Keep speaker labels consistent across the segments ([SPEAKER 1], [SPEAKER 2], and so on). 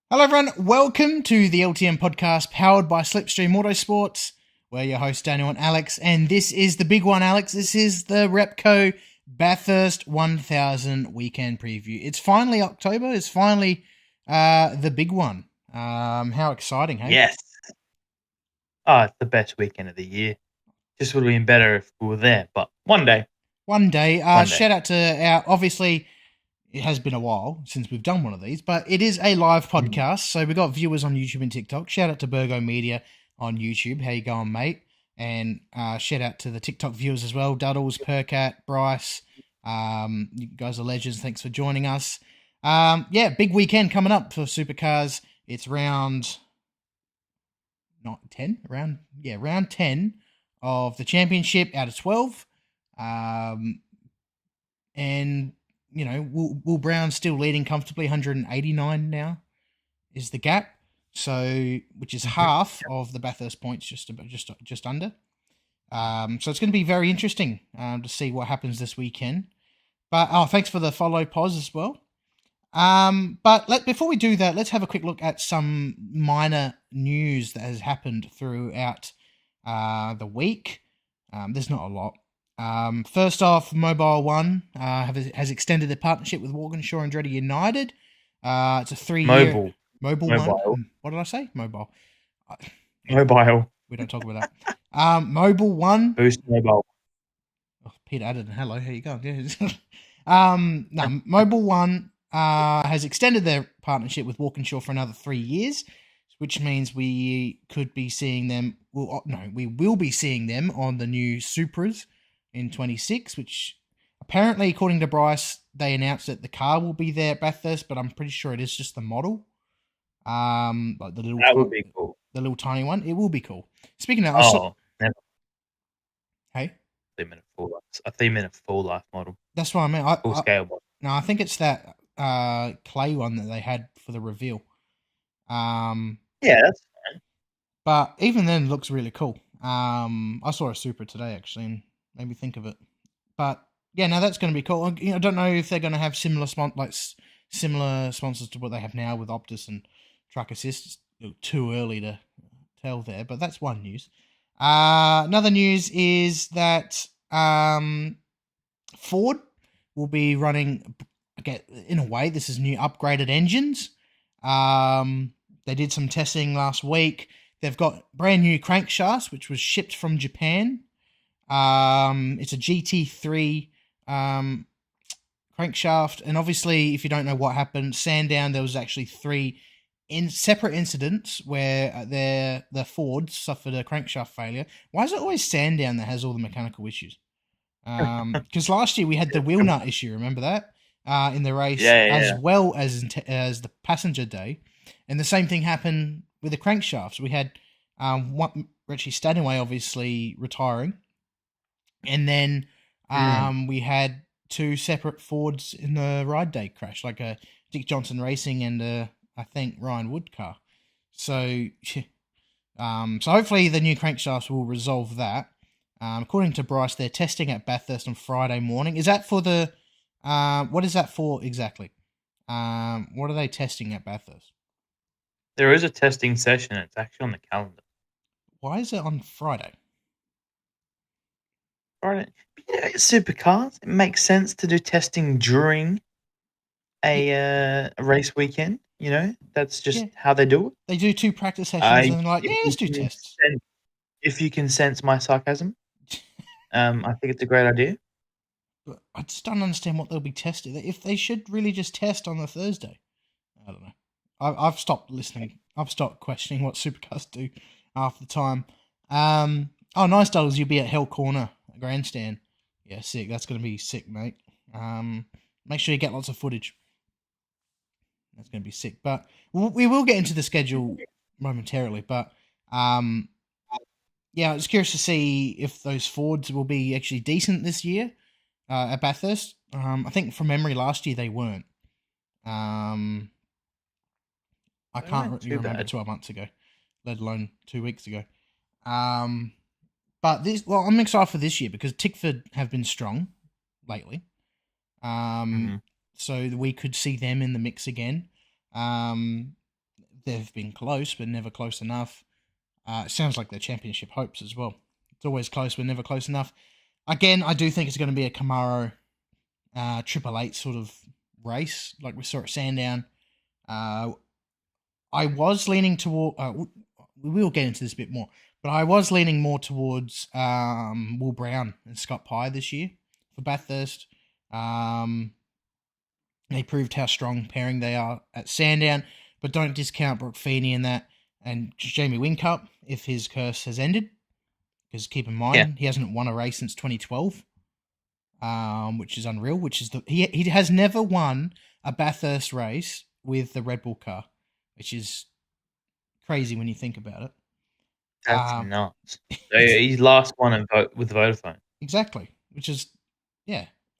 [SPEAKER 1] Hello everyone, welcome to the LTM podcast powered by SLIPSTREAM Motorsports. We're your hosts Daniel and Alex, and this is the big one, Alex. This is the Repco Bathurst 1000 weekend preview. It's finally October, it's finally the big one. How exciting, hey?
[SPEAKER 2] Yes. Oh, it's the best weekend of the year. Just would have been better if we were there, but one day.
[SPEAKER 1] One day. Shout out to our, obviously, it has been a while since we've done one of these, but it is a live podcast, so we've got viewers on YouTube and TikTok. Shout out to Burgo Media on YouTube. How you going, mate? And shout out to the TikTok viewers as well. Duddles, Percat, Bryce. You guys are legends. Thanks for joining us. Big weekend coming up for Supercars. It's round 10 of the championship out of 12. And you know, Will Brown's still leading comfortably, 189 now is the gap. So, which is half of the Bathurst points, just under. So it's going to be very interesting to see what happens this weekend. But thanks for the follow, Pos, as well. But before we do that, let's have a quick look at some minor news that has happened throughout the week. There's not a lot. First off, Mobile One has extended their partnership with Walkinshaw and Andretti United. It's a 3-year... Mobile One. What did I say? Mobile.
[SPEAKER 2] Mobile.
[SPEAKER 1] We don't talk about that. Mobile One.
[SPEAKER 2] Boost Mobile.
[SPEAKER 1] Oh, Peter Adden, hello, how you going? Yeah. Mobile One has extended their partnership with Walkinshaw for another 3 years, which means we could be seeing them... we will be seeing them on the new Supras in 26, which apparently, according to Bryce, they announced that the car will be there at Bathurst, but I'm pretty sure it is just the model. Like the little
[SPEAKER 2] that would be cool.
[SPEAKER 1] The little tiny one. It will be cool. Speaking of,
[SPEAKER 2] never.
[SPEAKER 1] Hey,
[SPEAKER 2] 3-minute a 3-minute full life model.
[SPEAKER 1] That's what I mean.
[SPEAKER 2] Full scale model.
[SPEAKER 1] No, I think it's that clay one that they had for the reveal.
[SPEAKER 2] Yeah, that's fine.
[SPEAKER 1] But even then, it looks really cool. I saw a Supra today actually, and made me think of it. But yeah, no, that's going to be cool. I don't know if they're going to have similar sponsors to what they have now with Optus and Truck Assist. It's too early to tell there, but that's one news. Another news is that Ford will be running, in a way, this is new upgraded engines. They did some testing last week. They've got brand new crankshafts, which was shipped from Japan. It's a GT3 crankshaft, and obviously, if you don't know what happened, Sandown, there was actually 3 separate incidents where the Fords suffered a crankshaft failure. Why is it always Sandown that has all the mechanical issues? Because last year we had the wheel nut issue, remember that? In the race, as well as the passenger day, and the same thing happened with the crankshafts. We had Richie Stanaway obviously retiring, and then we had 2 separate Fords in the ride day crash, like a Dick Johnson Racing and I think Ryan Wood car. So hopefully the new crankshafts will resolve that. According to Bryce, they're testing at Bathurst on Friday morning. Is that for the what is that for exactly? What are they testing at Bathurst?
[SPEAKER 2] There is a testing session. It's actually on the calendar.
[SPEAKER 1] Why is it on Friday?
[SPEAKER 2] Friday. Supercars. It makes sense to do testing during a race weekend. You know, that's just how they do it.
[SPEAKER 1] They do 2 practice sessions and they're like, let's do tests.
[SPEAKER 2] If you can sense my sarcasm. I think it's a great idea.
[SPEAKER 1] But I just don't understand what they'll be testing. If they should really just test on the Thursday. I don't know. I've stopped listening. I've stopped questioning what Supercars do half the time. Nice dollars. You'll be at Hell Corner Grandstand. Yeah, sick. That's going to be sick, mate. Make sure you get lots of footage. That's going to be sick. But we will get into the schedule momentarily. But yeah, I was curious to see if those Fords will be actually decent this year at Bathurst. I think from memory last year they weren't. I can't really remember 12 months ago, let alone 2 weeks ago. But I'm excited for this year because Tickford have been strong lately. So we could see them in the mix again. They've been close, but never close enough. It sounds like their championship hopes as well. It's always close, but never close enough. Again, I do think it's going to be a Camaro 888 sort of race, like we saw at Sandown. I was leaning toward. We will get into this a bit more, but I was leaning more towards Will Brown and Scott Pye this year for Bathurst. They proved how strong pairing they are at Sandown, but don't discount Brock Feeney in that, and Jamie Whincup if his curse has ended. Because keep in mind, he hasn't won a race since 2012, which is unreal. He has never won a Bathurst race with the Red Bull car, which is crazy when you think about it.
[SPEAKER 2] That's nuts. He's last one with Vodafone.
[SPEAKER 1] Exactly, which is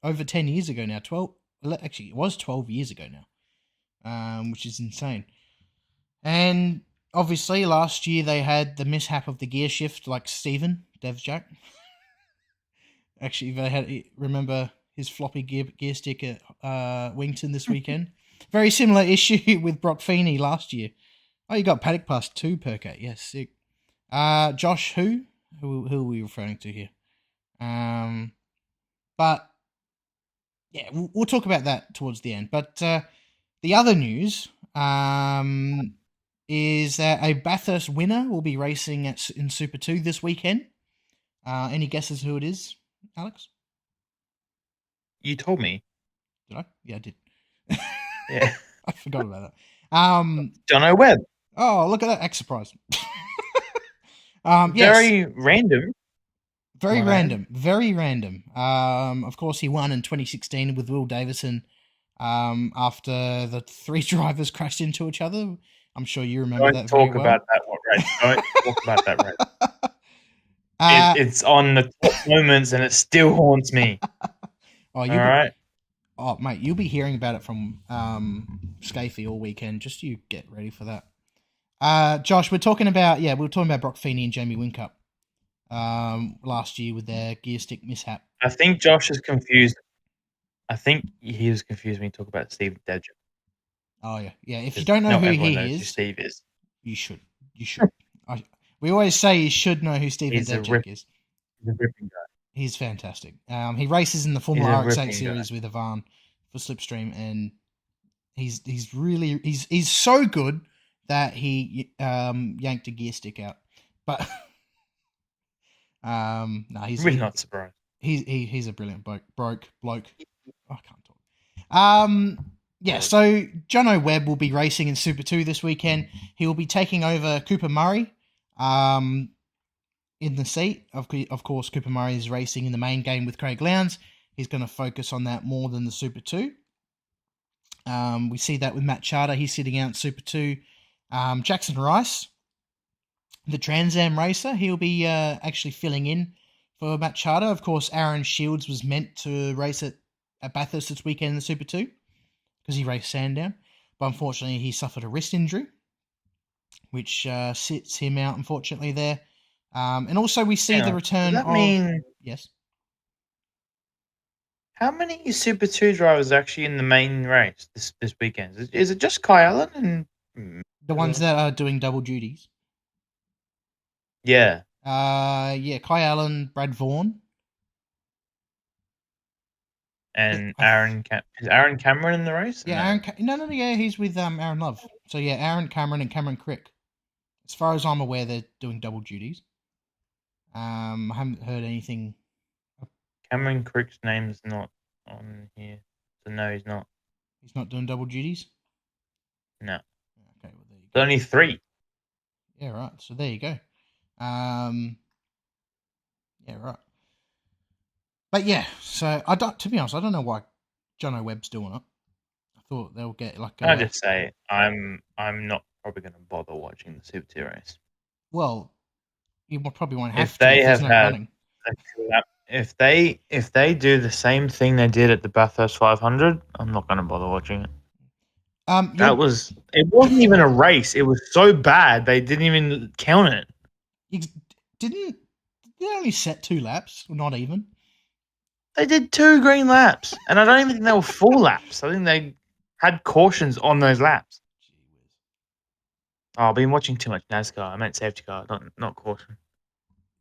[SPEAKER 1] over 10 years ago now. Actually, it was 12 years ago now, which is insane. And obviously, last year they had the mishap of the gear shift, like Stephen Devjack. Actually, they had remember his floppy gear stick at Wington this weekend. Very similar issue with Brock Feeney last year. Oh, you got Paddock Pass 2 Percat. Yes, sick. Josh, who are we referring to here? But yeah, we'll talk about that towards the end. But the other news is that a Bathurst winner will be racing in Super 2 this weekend. Any guesses who it is, Alex?
[SPEAKER 2] You told me.
[SPEAKER 1] Did I? Yeah, I did.
[SPEAKER 2] Yeah.
[SPEAKER 1] I forgot about that.
[SPEAKER 2] Jono Webb.
[SPEAKER 1] Oh, look at that. X surprise.
[SPEAKER 2] Very random.
[SPEAKER 1] Very random. Very random. Of course, he won in 2016 with Will Davison after the 3 drivers crashed into each other. I'm sure you remember that very well.
[SPEAKER 2] Don't talk about that race. It's on the top moments and it still haunts me. All right.
[SPEAKER 1] Oh, mate, you'll be hearing about it from Scafey all weekend. Just you get ready for that. Josh, we were talking about Brock Feeney and Jamie Whincup last year with their gear stick mishap.
[SPEAKER 2] I think Josh is confused. I think he was confused when you talk about Steve Dedger.
[SPEAKER 1] Oh yeah. If you don't know who he is,
[SPEAKER 2] who Steve is.
[SPEAKER 1] You should. We always say you should know who Steve Dedger is.
[SPEAKER 2] He's a ripping guy.
[SPEAKER 1] He's fantastic. He races in the Formula RX8 series with Ivan for Slipstream, and he's so good that he yanked a gear stick out. But he's
[SPEAKER 2] really not surprised.
[SPEAKER 1] He's a brilliant bloke. I can't talk. So Jono Webb will be racing in Super 2 this weekend. He will be taking over Cooper Murray in the seat. Of course, Cooper Murray is racing in the main game with Craig Lowndes. He's going to focus on that more than the Super 2. We see that with Matt Charter. He's sitting out in Super 2. Jackson Rice, the Trans Am racer, he'll be actually filling in for Matt Charter. Of course, Aaron Shields was meant to race at Bathurst this weekend in the Super 2 because he raced Sandown. But unfortunately, he suffered a wrist injury, which sits him out, unfortunately, there. And also, we see the return of... Yes?
[SPEAKER 2] How many Super 2 drivers are actually in the main race this weekend? Is it just Kai Allen and...
[SPEAKER 1] The ones that are doing double duties?
[SPEAKER 2] Yeah.
[SPEAKER 1] Kai Allen, Brad Vaughan.
[SPEAKER 2] And is Aaron Cameron in the race?
[SPEAKER 1] Yeah, no, he's with Aaron Love. So yeah, Aaron Cameron and Cameron Crick. As far as I'm aware, they're doing double duties. I haven't heard anything
[SPEAKER 2] Cameron Crick's name's not on here. So no, he's not.
[SPEAKER 1] He's not doing double duties?
[SPEAKER 2] No.
[SPEAKER 1] Okay, well, there you go.
[SPEAKER 2] There's only 3.
[SPEAKER 1] Yeah, right. So there you go. Yeah, right. But yeah, so to be honest, I don't know why Jono Webb's doing it. I thought they'll get like
[SPEAKER 2] I'll just say I'm not probably going to bother watching the Super 2 race.
[SPEAKER 1] Well, you probably won't have
[SPEAKER 2] If
[SPEAKER 1] to
[SPEAKER 2] they
[SPEAKER 1] if there's
[SPEAKER 2] have
[SPEAKER 1] no
[SPEAKER 2] had
[SPEAKER 1] running.
[SPEAKER 2] if they do the same thing they did at the Bathurst 500, I'm not going to bother watching it. It wasn't even a race. It was so bad they didn't even count it.
[SPEAKER 1] Did they only set 2 laps? Not even.
[SPEAKER 2] They did 2 green laps, and I don't even think they were full laps. I think they had cautions on those laps. Oh, I've been watching too much NASCAR. I meant safety car, not caution.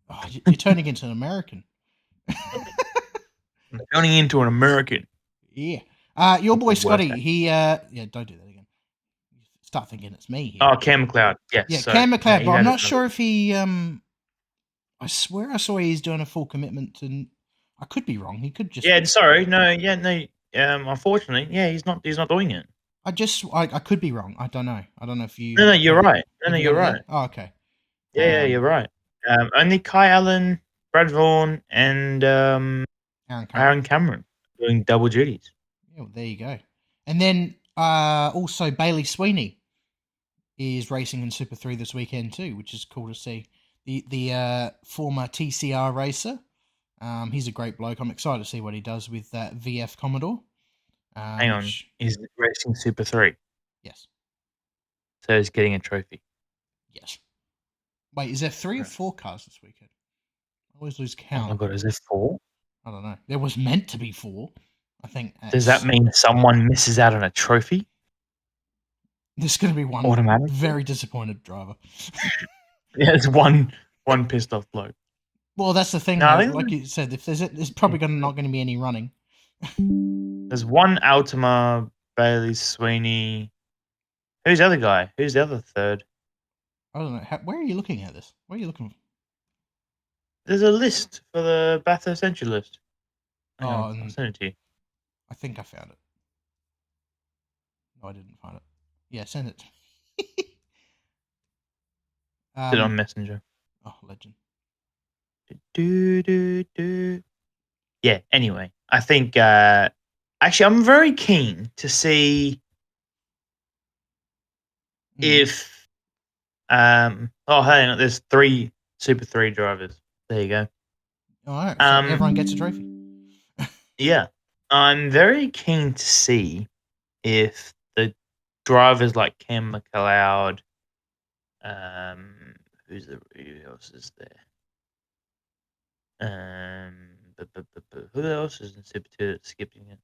[SPEAKER 1] Oh, you're turning into an American.
[SPEAKER 2] I'm turning into an American.
[SPEAKER 1] Yeah. Your boy Scotty, he don't do that again. Start thinking it's me here.
[SPEAKER 2] Oh, Cam McLeod. Yes.
[SPEAKER 1] Yeah, Cam McLeod, but I'm not sure if he I swear I saw he's doing a full commitment, and I could be wrong. He could just
[SPEAKER 2] unfortunately, he's not doing it.
[SPEAKER 1] I could be wrong. I don't know. I don't know if you
[SPEAKER 2] No, you're right. No, you're right.
[SPEAKER 1] Oh, okay.
[SPEAKER 2] Yeah, you're right. Only Kai Allen, Brad Vaughan, and Aaron Cameron doing double duties.
[SPEAKER 1] Yeah, well, there you go. And then also Bailey Sweeney is racing in Super 3 this weekend too, which is cool to see. The former TCR racer. He's a great bloke. I'm excited to see what he does with that VF Commodore.
[SPEAKER 2] Hang on. He's racing Super 3?
[SPEAKER 1] Yes.
[SPEAKER 2] So he's getting a trophy?
[SPEAKER 1] Yes. Wait, is there 3 or 4 cars this weekend? I always lose count.
[SPEAKER 2] Oh my god, is there 4?
[SPEAKER 1] I don't know. There was meant to be 4. I think.
[SPEAKER 2] Does that mean someone misses out on a trophy?
[SPEAKER 1] There's going to be one
[SPEAKER 2] automatic
[SPEAKER 1] very disappointed driver.
[SPEAKER 2] Yeah, it's one pissed off bloke.
[SPEAKER 1] Well, that's the thing. No, like you said, if there's probably not going to be any running.
[SPEAKER 2] There's one Altima, Bailey Sweeney. Who's the other guy? Who's the other third?
[SPEAKER 1] I don't know. Where are you looking at this? Where are you looking for?
[SPEAKER 2] There's a list for the Bathurst entry list.
[SPEAKER 1] I'll
[SPEAKER 2] send it to you.
[SPEAKER 1] I think I found it. No, I didn't find it. Yeah, send it.
[SPEAKER 2] Put it on Messenger.
[SPEAKER 1] Oh, legend.
[SPEAKER 2] Yeah, anyway, I think actually I'm very keen to see if hang on, there's 3 Super 3 drivers. There you go.
[SPEAKER 1] All right, so everyone gets a trophy.
[SPEAKER 2] Yeah. I'm very keen to see if the drivers like Cam McLeod, who else is there? Who else is in Super 2 that's skipping it?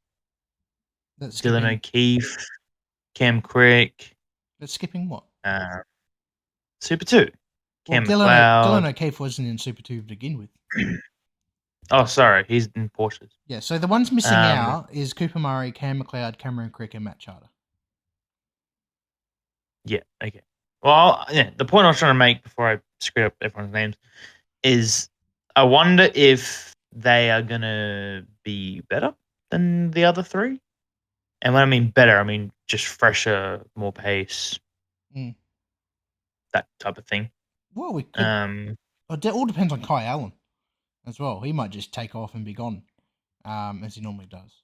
[SPEAKER 2] Dylan O'Keefe, Cam Crick.
[SPEAKER 1] That's skipping what?
[SPEAKER 2] Super 2.
[SPEAKER 1] Cam McLeod. Dylan O'Keefe wasn't in Super 2 to begin with.
[SPEAKER 2] Oh, sorry. He's in Porsches.
[SPEAKER 1] Yeah, so the ones missing out is Cooper Murray, Cam McLeod, Cameron Crick, and Matt Charter.
[SPEAKER 2] Yeah, okay. Well, yeah, the point I was trying to make before I screwed up everyone's names is I wonder if they are going to be better than the other 3. And when I mean better, I mean just fresher, more pace, that type of thing.
[SPEAKER 1] Well, we could. It all depends on Kai Allen as well. He might just take off and be gone, as he normally does.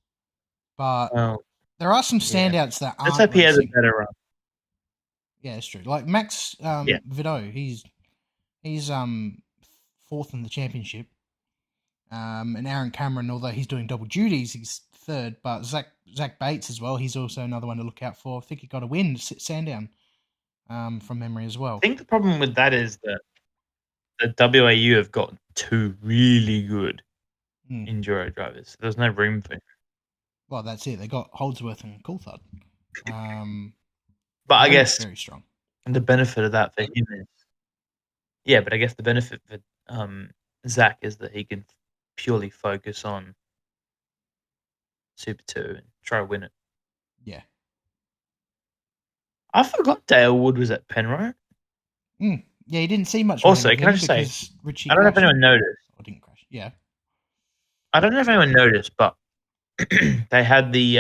[SPEAKER 1] But there are some standouts that aren't.
[SPEAKER 2] Let's hope he has a better run.
[SPEAKER 1] Yeah, it's true. Like Max Vidot, he's 4th in the championship. And Aaron Cameron, although he's doing double duties, he's 3rd. But Zach Bates as well, he's also another one to look out for. I think he got a win, Sandown, from memory as well.
[SPEAKER 2] I think the problem with that is that the WAU have got 2 really good enduro drivers. There's no room for him.
[SPEAKER 1] Well, that's it. They got Holdsworth and Coulthard.
[SPEAKER 2] But I guess
[SPEAKER 1] very strong.
[SPEAKER 2] The benefit of that for him is, but I guess the benefit for Zach is that he can purely focus on Super 2 and try to win it.
[SPEAKER 1] Yeah.
[SPEAKER 2] I forgot Dale Wood was at Penrite.
[SPEAKER 1] Yeah, he didn't see much.
[SPEAKER 2] Also, can I just say,
[SPEAKER 1] Richie
[SPEAKER 2] I don't know if anyone noticed.
[SPEAKER 1] I didn't crash. Yeah.
[SPEAKER 2] I don't know if anyone noticed, but they had the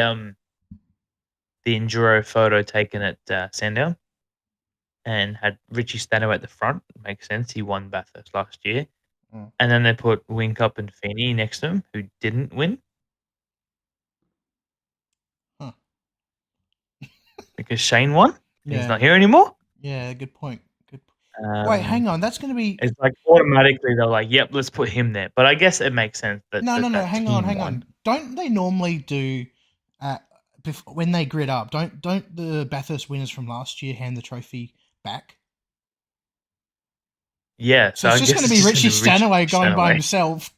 [SPEAKER 2] enduro photo taken at Sandown, and had Richie Stanaway at the front. Makes sense. He won Bathurst last year.
[SPEAKER 1] Mm.
[SPEAKER 2] And then they put Wink Up and Feeney next to him, who didn't win.
[SPEAKER 1] Huh.
[SPEAKER 2] Because Shane won.
[SPEAKER 1] Yeah.
[SPEAKER 2] He's not here anymore.
[SPEAKER 1] Yeah, good point. Wait, hang on. That's going to be...
[SPEAKER 2] It's like automatically they're like, yep, let's put him there. But I guess it makes sense that
[SPEAKER 1] No, hang on.
[SPEAKER 2] won.
[SPEAKER 1] Don't they normally do... when they grid up, don't the Bathurst winners from last year hand the trophy back?
[SPEAKER 2] Yeah.
[SPEAKER 1] So it's just going to be Richie Stanaway going by himself.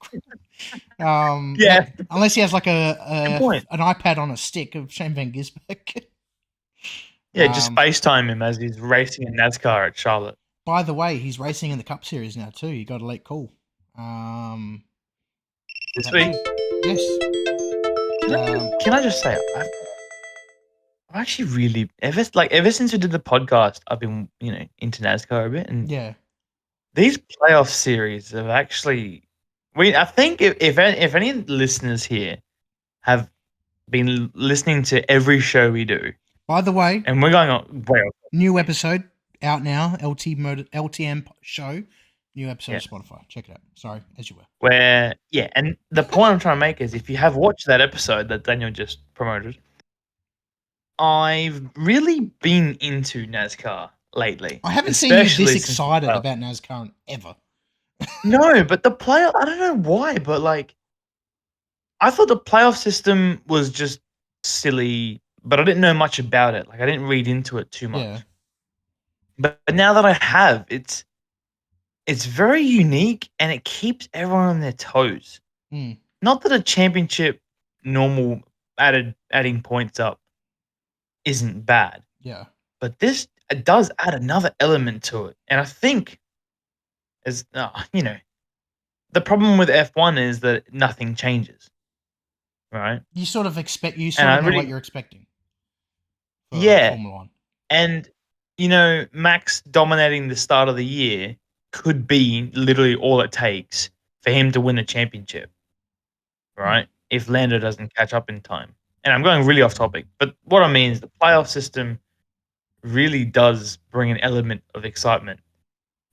[SPEAKER 2] Yeah.
[SPEAKER 1] Unless he has like an iPad on a stick of Shane Van Gisbergen.
[SPEAKER 2] Yeah, just FaceTime him as he's racing in NASCAR at Charlotte.
[SPEAKER 1] By the way, he's racing in the Cup Series now too. You got a late call.
[SPEAKER 2] This week?
[SPEAKER 1] Yes.
[SPEAKER 2] Can I just say, I've actually really ever since we did the podcast, I've been into NASCAR a bit, and
[SPEAKER 1] yeah,
[SPEAKER 2] these playoff series have actually. I think if any listeners here have been listening to every show we do.
[SPEAKER 1] By the way,
[SPEAKER 2] and we're going on.
[SPEAKER 1] New episode out now. LTM show. New episode of Spotify. Check it out. Sorry, as you were.
[SPEAKER 2] And the point I'm trying to make is, if you have watched that episode that Daniel just promoted, I've really been into NASCAR lately.
[SPEAKER 1] I haven't seen you this excited about NASCAR ever.
[SPEAKER 2] No, but the playoff, I don't know why, but like, I thought the playoff system was just silly, but I didn't know much about it. Like, I didn't read into it too much.
[SPEAKER 1] Yeah.
[SPEAKER 2] But now that I have, it's very unique, and it keeps everyone on their toes.
[SPEAKER 1] Mm.
[SPEAKER 2] Not that a championship normal adding points up isn't bad.
[SPEAKER 1] Yeah.
[SPEAKER 2] But this does add another element to it. And I think, the problem with F1 is that nothing changes. Right?
[SPEAKER 1] You sort of know what you're expecting.
[SPEAKER 2] Yeah.
[SPEAKER 1] Formula 1.
[SPEAKER 2] And, Max dominating the start of the year could be literally all it takes for him to win a championship. Right? If Lando doesn't catch up in time. And I'm going really off topic, but what I mean is the playoff system really does bring an element of excitement.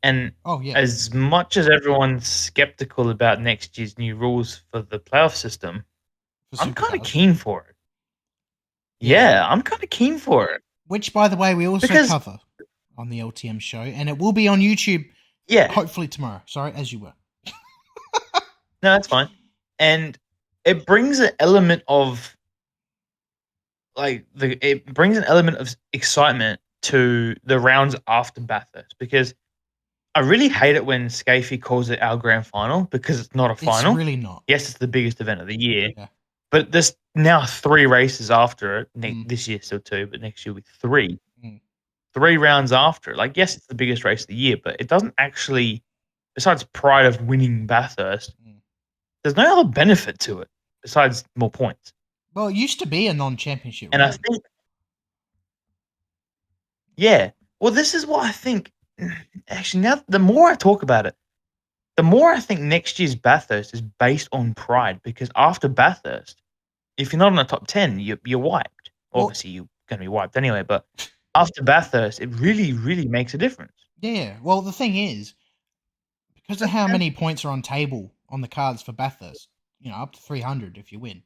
[SPEAKER 2] And as much as everyone's skeptical about next year's new rules for the playoff system, I'm kind of keen for it. Yeah, I'm kind of keen for it.
[SPEAKER 1] Which, by the way, we also cover on the LTM show, and it will be on YouTube.
[SPEAKER 2] Yeah,
[SPEAKER 1] hopefully tomorrow. Sorry, as you were.
[SPEAKER 2] No, that's fine. And it brings an element of excitement to the rounds after Bathurst, because I really hate it when Scafie calls it our grand final, because it's not a final.
[SPEAKER 1] It's really not.
[SPEAKER 2] Yes, it's the biggest event of the year, but there's now 3 races after it. This year still 2, but next year with 3. 3 rounds after it. Like, yes, it's the biggest race of the year, but it doesn't actually, besides pride of winning Bathurst, there's no other benefit to it besides more points.
[SPEAKER 1] Well, it used to be a non-championship.
[SPEAKER 2] And I think, well, this is what I think. Actually, now the more I talk about it, the more I think next year's Bathurst is based on pride, because after Bathurst, if you're not in the top 10, you're wiped. Obviously, you're going to be wiped anyway, but after Bathurst, it really, really makes a difference.
[SPEAKER 1] Yeah. Well, the thing is, because of how many points are on the cards for Bathurst, up to 300 if you win.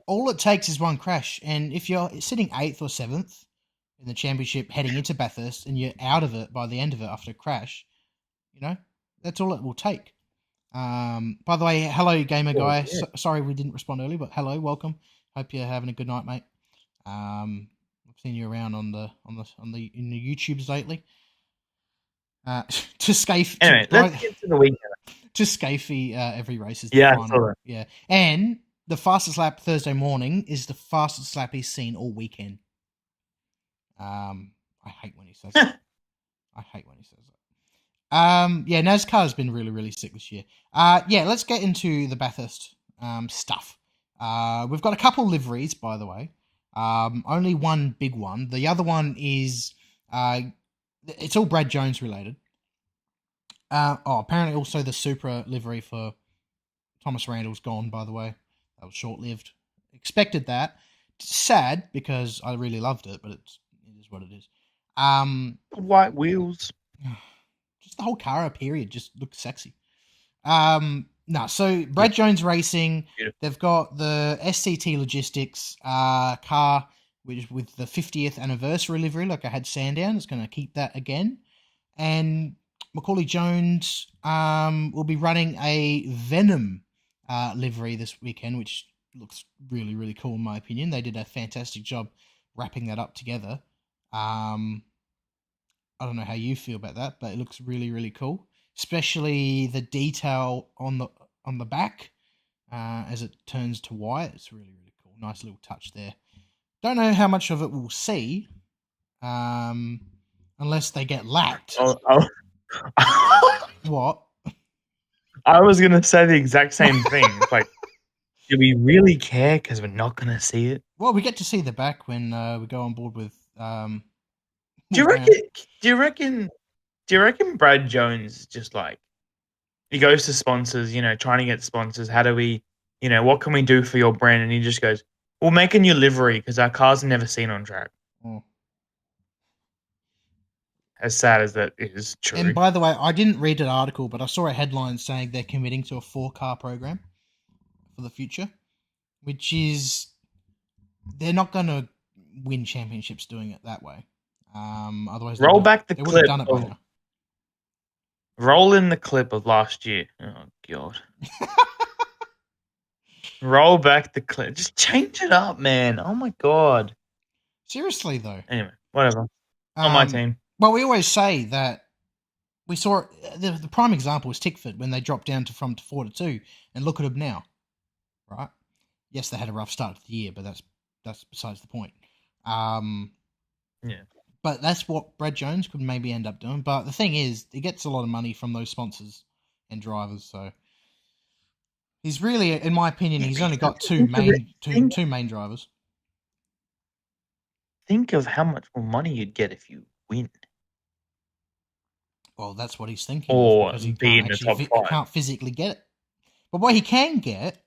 [SPEAKER 1] All it takes is one crash, and if you're sitting 8th or 7th in the championship heading into Bathurst, and you're out of it by the end of it after a crash, that's all it will take. By the way, hello, gamer guy. Sorry we didn't respond early, but hello, welcome. Hope you're having a good night, mate. I've seen you around in the YouTubes lately. To Scafie.
[SPEAKER 2] Anyway, let's get to the weekend.
[SPEAKER 1] To Scafie, every race is the final. Yeah, and the fastest lap Thursday morning is the fastest lap he's seen all weekend. I hate when he says that. NASCAR has been really, really sick this year. Let's get into the Bathurst stuff. We've got a couple liveries, by the way. Only one big one. The other one is it's all Brad Jones related. Apparently also the Supra livery for Thomas Randall's gone, by the way. That was short-lived. Expected that. Sad because I really loved it, but it is what it is.
[SPEAKER 2] White wheels.
[SPEAKER 1] Just the whole Cara period just looked sexy. So Brad Jones Racing,
[SPEAKER 2] Beautiful.
[SPEAKER 1] they've got the SCT Logistics car, which with the 50th anniversary livery, like I had Sandown, it's going to keep that again. And Macaulay Jones will be running a Venom livery this weekend, which looks really, really cool in my opinion. They did a fantastic job wrapping that up together. I don't know how you feel about that, but it looks really, really cool. Especially the detail on the back as it turns to white. It's really, really cool. Nice little touch there. Don't know how much of it we'll see, unless they get lapped. What?
[SPEAKER 2] I was gonna say the exact same thing. It's like, do we really care? Because we're not gonna see it.
[SPEAKER 1] Well, we get to see the back when we go on board with.
[SPEAKER 2] Do you reckon Brad Jones just like he goes to sponsors, trying to get sponsors? How do we, what can we do for your brand? And he just goes, "We'll make a new livery because our cars are never seen on track."
[SPEAKER 1] Oh.
[SPEAKER 2] As sad as that is, true.
[SPEAKER 1] And by the way, I didn't read an article, but I saw a headline saying they're committing to a 4-car program for the future, which is they're not going to win championships doing it that way. Otherwise,
[SPEAKER 2] roll back the
[SPEAKER 1] they
[SPEAKER 2] clip.
[SPEAKER 1] Done it by now.
[SPEAKER 2] Roll in the clip of last year. Oh god. Roll back the clip. Just change it up, man. Oh my god.
[SPEAKER 1] Seriously though.
[SPEAKER 2] Anyway, whatever. On my team.
[SPEAKER 1] Well, we always say that we saw the prime example was Tickford when they dropped down from 4 to 2, and look at them now, right? Yes, they had a rough start to the year, but that's besides the point.
[SPEAKER 2] Yeah.
[SPEAKER 1] But that's what Brad Jones could maybe end up doing. But the thing is, he gets a lot of money from those sponsors and drivers, so he's really, in my opinion, he's only got two main drivers.
[SPEAKER 2] Think of how much more money you'd get if you win.
[SPEAKER 1] Well, that's what he's thinking.
[SPEAKER 2] Or
[SPEAKER 1] because he
[SPEAKER 2] be in the top 5.
[SPEAKER 1] He can't physically get it. But what he can get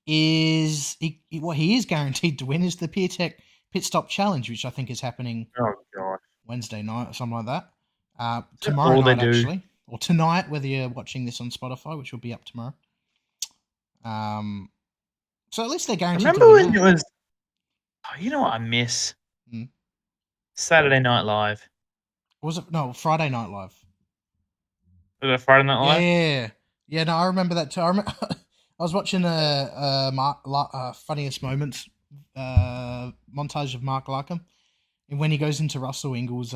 [SPEAKER 1] is what he is guaranteed to win is the PureTech Pit Stop Challenge, which I think is happening Wednesday night or something like that. Tomorrow night, actually. Or tonight, whether you're watching this on Spotify, which will be up tomorrow. So at least they're guaranteed to win.
[SPEAKER 2] Remember when it was... Oh, you know what I miss? Saturday Night Live.
[SPEAKER 1] Was it? No, Friday Night Live.
[SPEAKER 2] Was it Friday Night Live?
[SPEAKER 1] Yeah, no, I remember that too. I was watching Funniest Moments montage of Mark Larkham, and when he goes into Russell Ingall's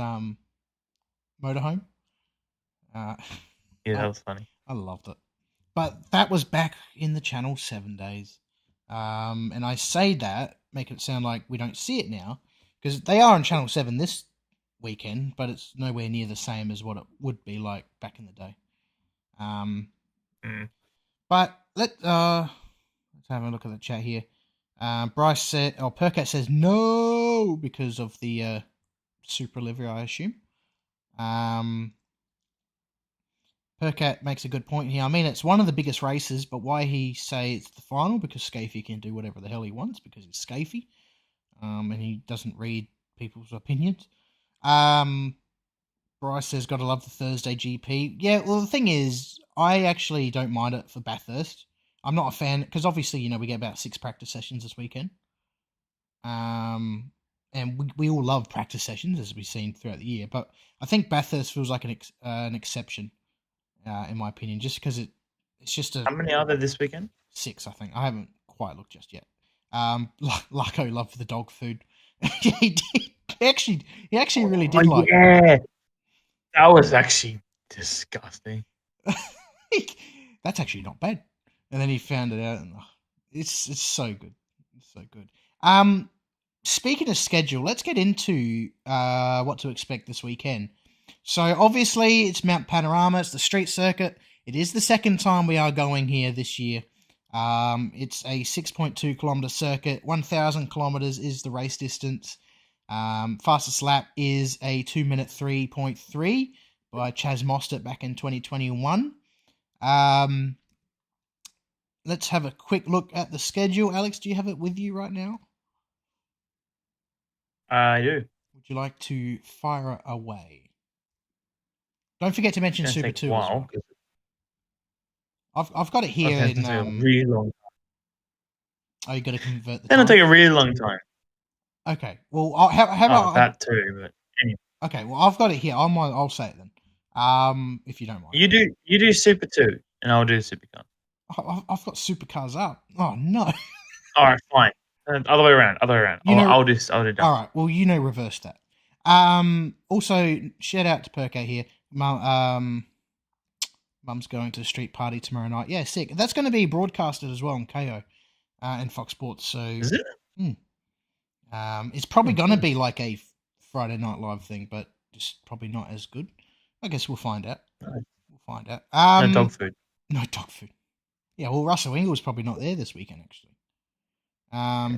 [SPEAKER 1] motorhome.
[SPEAKER 2] Yeah, that was funny.
[SPEAKER 1] I loved it. But that was back in the Channel 7 days. And I say that, make it sound like we don't see it now, because they are on Channel 7 this weekend, but it's nowhere near the same as what it would be like back in the day. But let's have a look at the chat here. Bryce said, Percat says no because of the Supra livery, I assume. Percat makes a good point here. I mean, it's one of the biggest races, but why he say it's the final? Because Scafie can do whatever the hell he wants because he's Scafie, and he doesn't read people's opinions. Bryce says, gotta love the Thursday GP. Yeah, well, the thing is, I actually don't mind it for Bathurst. I'm not a fan, because obviously, we get about 6 practice sessions this weekend. And we all love practice sessions, as we've seen throughout the year, but I think Bathurst feels like an exception, in my opinion, just because it's just a...
[SPEAKER 2] How many are there this weekend?
[SPEAKER 1] 6, I think. I haven't quite looked just yet. Larko loved the dog food. He did. He actually really did like it.
[SPEAKER 2] Yeah. That was actually disgusting.
[SPEAKER 1] That's actually not bad. And then he found it out, and it's so good. It's so good. Speaking of schedule, let's get into what to expect this weekend. So obviously it's Mount Panorama, it's the street circuit. It is the second time we are going here this year. It's a 6.2 kilometer circuit. 1,000 kilometers is the race distance. Fastest lap is a 2-minute 3.3 by Chaz Mostert back in 2021. let's have a quick look at the schedule. Alex, do you have it with you right now?
[SPEAKER 2] I do.
[SPEAKER 1] Would you like to fire away? Don't forget to mention
[SPEAKER 2] It's gonna
[SPEAKER 1] Super
[SPEAKER 2] take a
[SPEAKER 1] 2 as
[SPEAKER 2] while.
[SPEAKER 1] well. I've got it here
[SPEAKER 2] Okay, it's
[SPEAKER 1] in.
[SPEAKER 2] gonna take a really long.
[SPEAKER 1] Oh, you got to convert the
[SPEAKER 2] It's gonna
[SPEAKER 1] time.
[SPEAKER 2] take a really long time.
[SPEAKER 1] Okay. Well, how about
[SPEAKER 2] that too? But anyway,
[SPEAKER 1] okay. Well, I've got it here. I'll say it then. If you don't mind.
[SPEAKER 2] you do Super 2, and I'll do Supercar.
[SPEAKER 1] I've got Supercars up. Oh no.
[SPEAKER 2] All right, fine. Other way around. I'll do done.
[SPEAKER 1] All right. Well, reverse that. Also, shout out to Perko here. Mum's going to a street party tomorrow night. Yeah, sick. That's going to be broadcasted as well on KO and Fox Sports. So
[SPEAKER 2] Is it?
[SPEAKER 1] It's probably going to be like a Friday Night Live thing, but just probably not as good. I guess we'll find out.
[SPEAKER 2] No.
[SPEAKER 1] We'll find out.
[SPEAKER 2] No dog food.
[SPEAKER 1] No dog food. Yeah, well, Russell Ingle's probably not there this weekend, actually.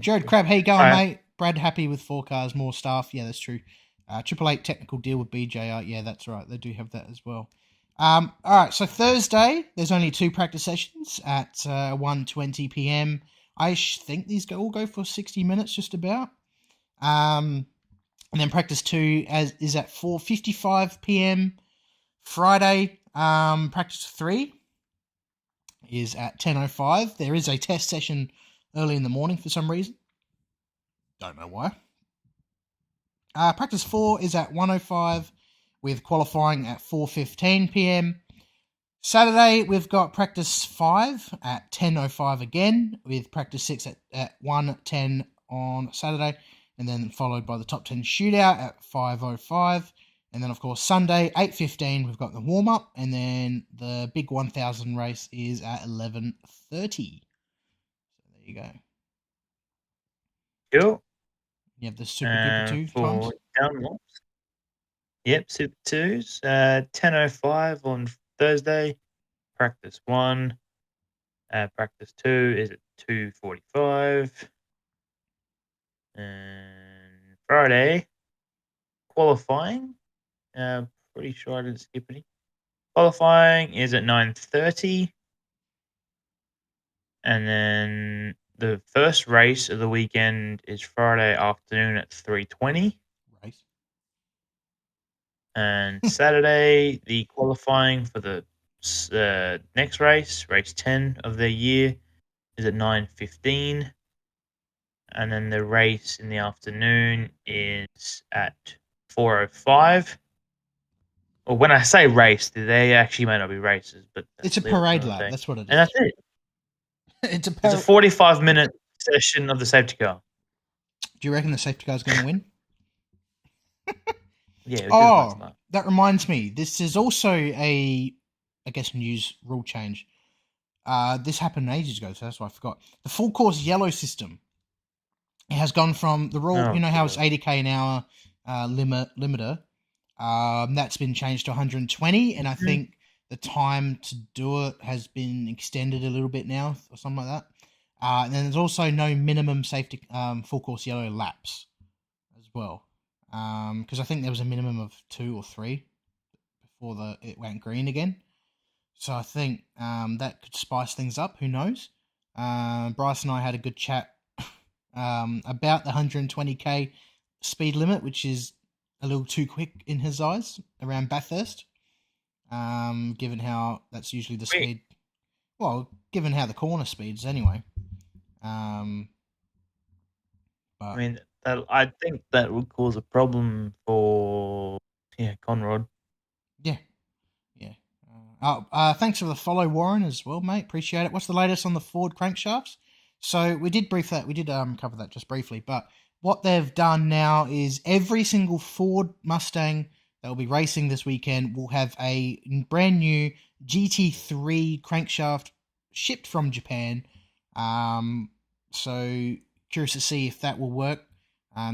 [SPEAKER 1] Jared Crab, how you going, mate? Brad, happy with 4 cars, more staff. Yeah, that's true. 888 technical deal with BJR. Yeah, that's right. They do have that as well. All right, so Thursday, there's only 2 practice sessions at 1:20 p.m. I think these all go for 60 minutes, just about. And then practice 2 is at 4:55 p.m. Friday. Practice 3 is at 10:05. There is a test session early in the morning for some reason. Don't know why. Practice 4 is at 1:05 with qualifying at 4:15 p.m. Saturday, we've got practice 5 at 10:05 again, with practice 6 at 1:10 on Saturday, and then followed by the top 10 shootout at 5:05. And then, of course, Sunday, 8:15, we've got the warm-up, and then the big 1,000 race is at 11:30. So there you go.
[SPEAKER 2] Cool.
[SPEAKER 1] You have the Super Duper 2 times?
[SPEAKER 2] Downloads. Yep, Super 2s. 10:05 on Thursday. Practice 1. Practice 2 is at 2:45. And Friday, qualifying. Pretty sure I didn't skip any. Qualifying is at 9:30. And then the first race of the weekend is Friday afternoon at 3:20.
[SPEAKER 1] Race.
[SPEAKER 2] And Saturday, the qualifying for the next race, race 10 of the year, is at 9:15. And then the race in the afternoon is at 4:05. Well, when I say race, they actually may not be races, but
[SPEAKER 1] it's a parade lap. That's what it is.
[SPEAKER 2] And that's it. It's a 45-minute session of the safety car.
[SPEAKER 1] Do you reckon the safety car is going to win?
[SPEAKER 2] Yeah.
[SPEAKER 1] That reminds me. This is also I guess, news rule change. This happened ages ago, so that's why I forgot. The full course yellow system. It has gone from the rule, how it's 80k an hour limiter. That's been changed to 120, and I think the time to do it has been extended a little bit now, or something like that. And then there's also no minimum safety full course yellow laps as well, because I think there was a minimum of 2 or 3 before it went green again. So I think that could spice things up. Who knows? Bryce and I had a good chat about the 120k speed limit, which is a little too quick in his eyes around Bathurst, given how that's usually the speed. Well, given how the corner speeds anyway. But
[SPEAKER 2] I mean, I think that would cause a problem for Conrad.
[SPEAKER 1] Yeah. Thanks for the follow, Warren, as well, mate. Appreciate it. What's the latest on the Ford crankshafts? So we did brief that. We did cover that just briefly. But what they've done now is every single Ford Mustang that will be racing this weekend will have a brand new GT3 crankshaft shipped from Japan. So curious to see if that will work.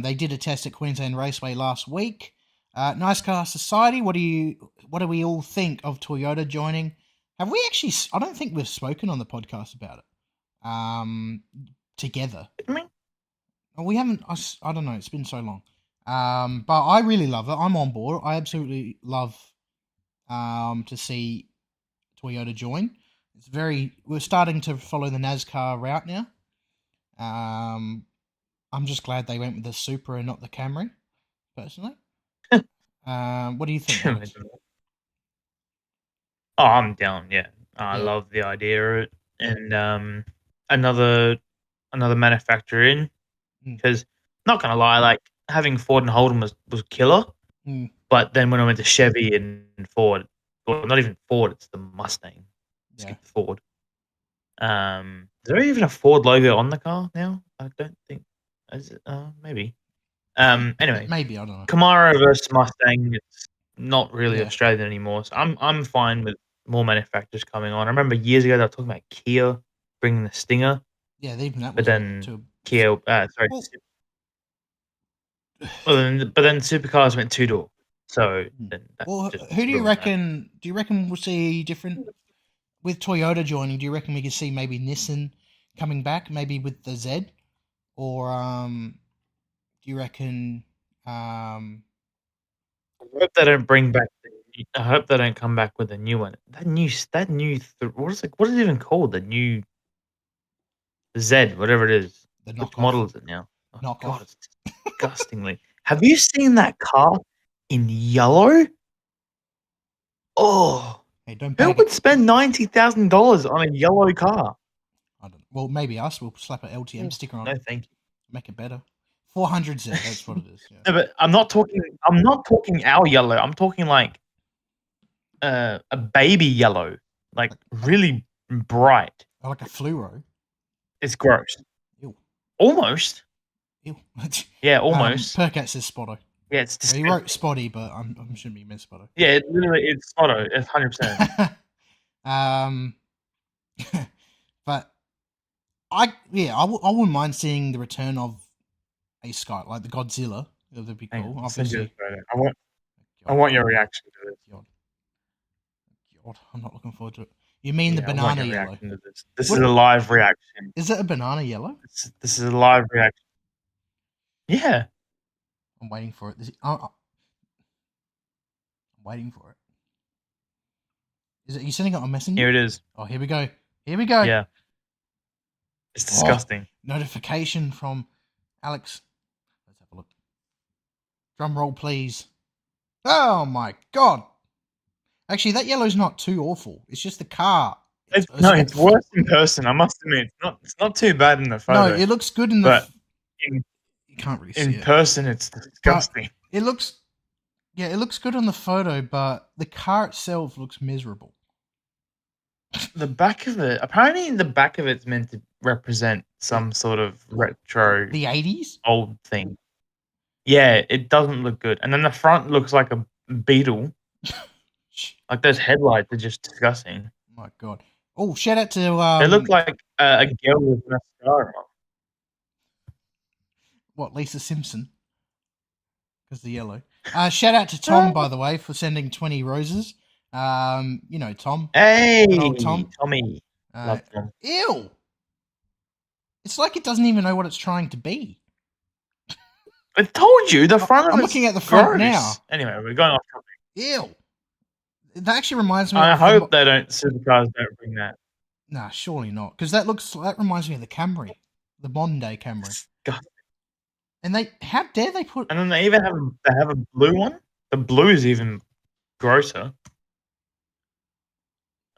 [SPEAKER 1] They did a test at Queensland Raceway last week. Nice Car Society, what do we all think of Toyota joining? Have we actually? I don't think we've spoken on the podcast about it. Together. We haven't. I don't know. It's been so long. But I really love it. I'm on board. I absolutely love to see Toyota join. We're starting to follow the NASCAR route now. I'm just glad they went with the Supra and not the Camry, personally. What do you think, Alex?
[SPEAKER 2] Oh, I'm down. Yeah, I
[SPEAKER 1] Yeah.
[SPEAKER 2] love the idea of it, and another manufacturer in, because not gonna lie, like having Ford and Holden was killer, but then when I went to Chevy and Ford, well, not even Ford, it's the Mustang. Skip the Ford. Is there even a Ford logo on the car now? I don't think. Is it? Maybe. Anyway,
[SPEAKER 1] Maybe, I don't know.
[SPEAKER 2] Camaro versus Mustang. It's not really
[SPEAKER 1] Yeah.
[SPEAKER 2] Australian anymore, so I'm fine with more manufacturers coming on. I remember years ago they were talking about Kia bringing the Stinger,
[SPEAKER 1] Yeah, even that
[SPEAKER 2] but
[SPEAKER 1] was
[SPEAKER 2] then Kia, sorry,
[SPEAKER 1] Well-
[SPEAKER 2] but then Supercars went two-door. So then that
[SPEAKER 1] Well,
[SPEAKER 2] just
[SPEAKER 1] who do you
[SPEAKER 2] ruined that.
[SPEAKER 1] reckon? Do you reckon we'll see different with Toyota joining? Do you reckon we could see maybe Nissan coming back, maybe with the Z, or do you reckon?
[SPEAKER 2] I hope they don't bring back. I hope they don't come back with a new one. What is it? What is it even called? The new Z, whatever it is.
[SPEAKER 1] The
[SPEAKER 2] Which
[SPEAKER 1] knockoff.
[SPEAKER 2] model is it now? Oh,
[SPEAKER 1] Knockoff.
[SPEAKER 2] God, it's disgustingly. Have you seen that car in yellow? Oh,
[SPEAKER 1] Hey, don't
[SPEAKER 2] who
[SPEAKER 1] bag
[SPEAKER 2] would
[SPEAKER 1] it.
[SPEAKER 2] spend $90,000 on a yellow car?
[SPEAKER 1] I don't. Well, maybe us. We'll slap an LTM sticker on
[SPEAKER 2] No,
[SPEAKER 1] it.
[SPEAKER 2] thank you.
[SPEAKER 1] Make it better. 400Z. That's what it is. Yeah.
[SPEAKER 2] No, but I'm not talking. I'm not talking our yellow. I'm talking like a baby yellow, like really bright.
[SPEAKER 1] Like a fluoro.
[SPEAKER 2] It's gross.
[SPEAKER 1] Ew.
[SPEAKER 2] Almost.
[SPEAKER 1] Ew.
[SPEAKER 2] Yeah, almost.
[SPEAKER 1] Percat says Spotto.
[SPEAKER 2] Yeah, it's
[SPEAKER 1] Well, he wrote Spotty, but I'm assuming he meant Spotto.
[SPEAKER 2] Yeah, it's Spotto. It's 100%.
[SPEAKER 1] But I wouldn't mind seeing the return of a Sky, like the Godzilla. That would be cool. Obviously,
[SPEAKER 2] I want your reaction to this.
[SPEAKER 1] God, I'm not looking forward to it. You mean the banana yellow?
[SPEAKER 2] This is a live reaction.
[SPEAKER 1] Is it a banana yellow?
[SPEAKER 2] This is a live reaction. Yeah.
[SPEAKER 1] I'm waiting for it. I'm waiting for it. Is it? You sending it on Messenger?
[SPEAKER 2] Here it is.
[SPEAKER 1] Oh, here we go. Here we go.
[SPEAKER 2] Yeah. It's disgusting.
[SPEAKER 1] Notification from Alex. Let's have a look. Drum roll, please. Oh my God. Actually, that yellow's not too awful. It's just the car.
[SPEAKER 2] It's worse in person. I must admit, it's not too bad in the photo.
[SPEAKER 1] No, it looks good in the.
[SPEAKER 2] But
[SPEAKER 1] you can't really see
[SPEAKER 2] in
[SPEAKER 1] it.
[SPEAKER 2] person, it's disgusting.
[SPEAKER 1] It looks good on the photo, but the car itself looks miserable.
[SPEAKER 2] The back of it, apparently, the back of it's meant to represent some sort of retro,
[SPEAKER 1] the 80s
[SPEAKER 2] old thing. Yeah, it doesn't look good, and then the front looks like a beetle. Like those headlights are just disgusting.
[SPEAKER 1] Oh my God! Oh, shout out to
[SPEAKER 2] they look like a girl with mascara.
[SPEAKER 1] What, Lisa Simpson? Because the yellow. Shout out to Tom, by the way, for sending 20 roses. You know Tom.
[SPEAKER 2] Hey,
[SPEAKER 1] old Tom.
[SPEAKER 2] Tommy. Love Tom.
[SPEAKER 1] Ew. It's like it doesn't even know what it's trying to be.
[SPEAKER 2] I told you the front.
[SPEAKER 1] I'm looking at the front now.
[SPEAKER 2] Anyway, we're going off topic.
[SPEAKER 1] Ew. That actually reminds me.
[SPEAKER 2] I hope they don't. Supercars don't bring that.
[SPEAKER 1] Nah, surely not. Because that reminds me of the Camry, the modern day Camry.
[SPEAKER 2] Disgusting.
[SPEAKER 1] And how dare they put?
[SPEAKER 2] And then they even have a blue one. The blue is even grosser.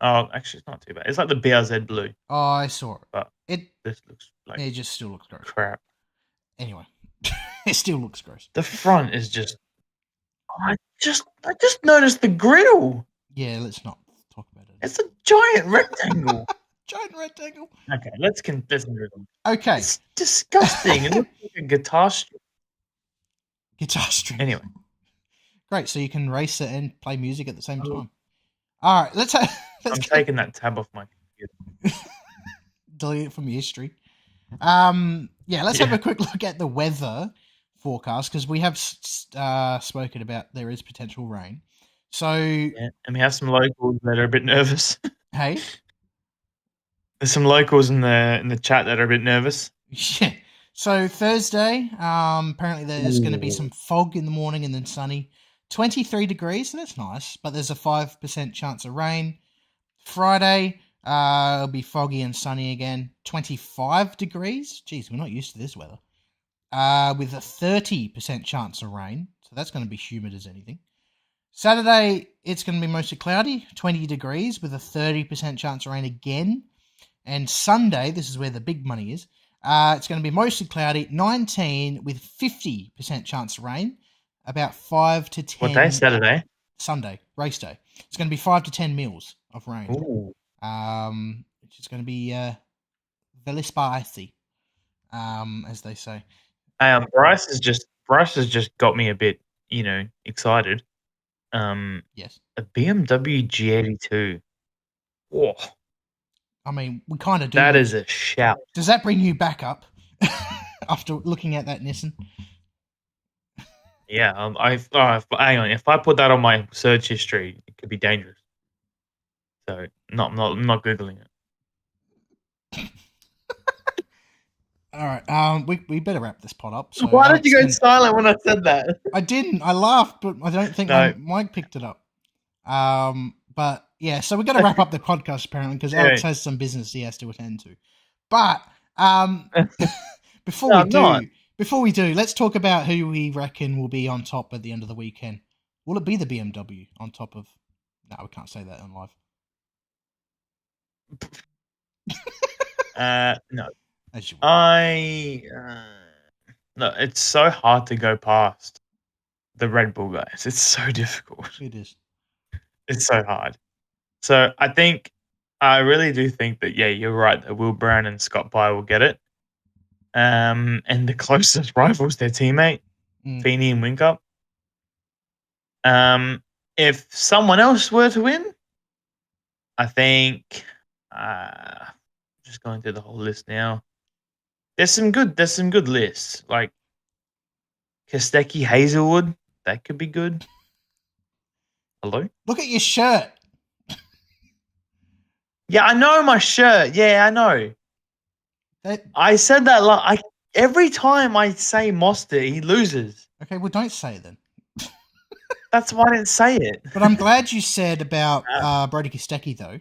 [SPEAKER 2] Oh, actually, it's not too bad. It's like the BRZ blue.
[SPEAKER 1] Oh, I saw it.
[SPEAKER 2] But
[SPEAKER 1] this
[SPEAKER 2] looks like
[SPEAKER 1] it just still looks gross.
[SPEAKER 2] Crap.
[SPEAKER 1] Anyway, it still looks gross.
[SPEAKER 2] The front is just. I just noticed the grill.
[SPEAKER 1] Yeah, let's not talk about it.
[SPEAKER 2] It's a giant rectangle.
[SPEAKER 1] Giant rectangle.
[SPEAKER 2] Okay, let's move on.
[SPEAKER 1] Okay.
[SPEAKER 2] It's disgusting. It looks like a guitar string.
[SPEAKER 1] Guitar string.
[SPEAKER 2] Anyway.
[SPEAKER 1] Great, so you can race it and play music at the same time. All right, let's
[SPEAKER 2] taking that tab off my computer.
[SPEAKER 1] Delete it from your history. Let's have a quick look at the weather forecast, because we have spoken about there is potential rain. So
[SPEAKER 2] and we have some locals that are a bit nervous.
[SPEAKER 1] Hey,
[SPEAKER 2] there's some locals in the chat that are a bit nervous.
[SPEAKER 1] Yeah. So Thursday, apparently there's going to be some fog in the morning and then sunny. 23 degrees, so that's nice, but there's a 5% chance of rain. Friday, It'll be foggy and sunny again. 25 degrees. Jeez, we're not used to this weather. With a 30% chance of rain. So that's going to be humid as anything. Saturday, it's going to be mostly cloudy, 20 degrees with a 30% chance of rain again. And Sunday, this is where the big money is. It's going to be mostly cloudy, 19 with 50% chance of rain. About 5 to 10.
[SPEAKER 2] What day? Saturday?
[SPEAKER 1] Sunday, race day. It's going to be 5 to 10 mils of rain.
[SPEAKER 2] Ooh.
[SPEAKER 1] Which is going to be very spicy, as they say.
[SPEAKER 2] Bryce has just got me a bit, excited.
[SPEAKER 1] Yes.
[SPEAKER 2] A BMW G82. Whoa.
[SPEAKER 1] I mean, we kind of do.
[SPEAKER 2] That is a shout.
[SPEAKER 1] Does that bring you back up after looking at that Nissan?
[SPEAKER 2] Yeah. Hang on. If I put that on my search history, it could be dangerous. So, I'm not googling it.
[SPEAKER 1] All right. We better wrap this pod up. So
[SPEAKER 2] why did you go silent when I said that?
[SPEAKER 1] I didn't. I laughed, but I don't think my mic picked it up. But yeah, so we're going to wrap up the podcast apparently because Alex has some business he has to attend to. But before we do, let's talk about who we reckon will be on top at the end of the weekend. Will it be the BMW on top of? No, we can't say that on live.
[SPEAKER 2] No.
[SPEAKER 1] As you
[SPEAKER 2] no, it's so hard to go past the Red Bull guys. It's so difficult.
[SPEAKER 1] It is.
[SPEAKER 2] It's so hard. So I really do think that, yeah, you're right, that Will Brown and Scott Pye will get it. And the closest rivals, their teammate, Feeney and Whincup. If someone else were to win, I think just going through the whole list now. There's some good lists. Like Kostecki, Hazelwood, that could be good. Hello?
[SPEAKER 1] Look at your shirt.
[SPEAKER 2] Yeah, I know my shirt. Yeah, I know. I said that every time I say Monster, he loses.
[SPEAKER 1] Okay, well, don't say it then.
[SPEAKER 2] That's why I didn't say it.
[SPEAKER 1] But I'm glad you said about Brody Kostecki, though,